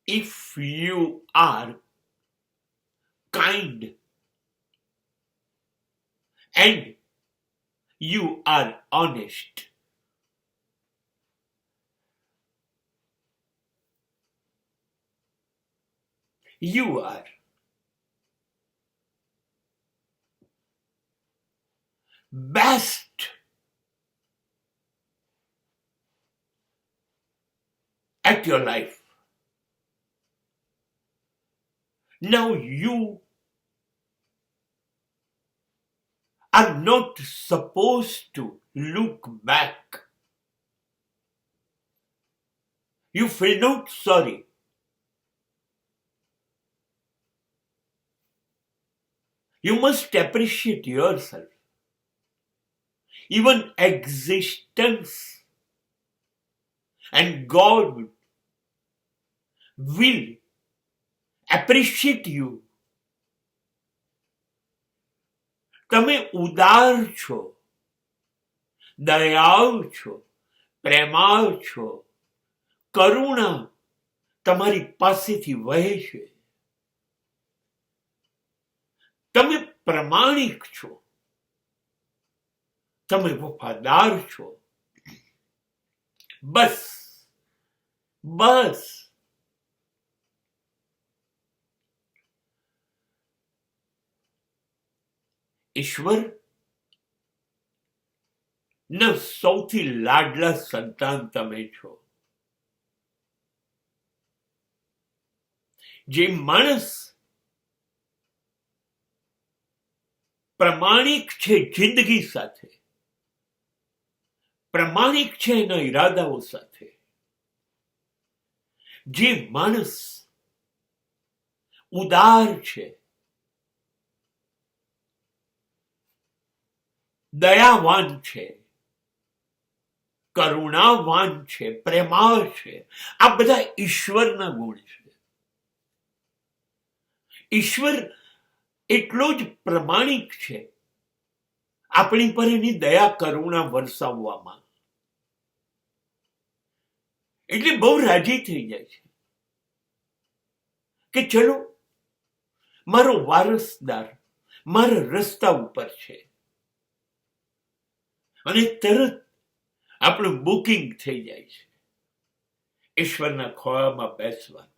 if you are kind and you are honest, you are best at your life. Now you are not supposed to look back. You feel not sorry. You must appreciate yourself. Even existence. And God will appreciate you. તમે ઉદાર છો, દયાળુ છો, પ્રેમાળ છો, કરુણા તમારી પાસેથી વહે છે. તમે પ્રમાણિક છો, તમે વફાદાર છો. બસ ઈશ્વર ના સૌથી લાડલા સંતાન તમે છો. જે માણસ પ્રમાણિક છે જિંદગી સાથે, પ્રમાણિક છે એના ઈરાદાઓ સાથે, જે માણસ ઉદાર છે, દયાવાન છે, કરુણાવાન છે, પ્રેમાળ છે, આ બધા ઈશ્વરના ગુણ છે. ઈશ્વર એટલો જ પ્રમાણિક છે આપણી પર એની દયા કરુણા વરસાવવામાં. એટલે બહુ રાજી થઈ જાય છે કે ચલો મારો વારસદાર મારા રસ્તા ઉપર છે, અને તરત આપણું બુકિંગ થઈ જાય છે ઈશ્વરના ખોળામાં બેસવા.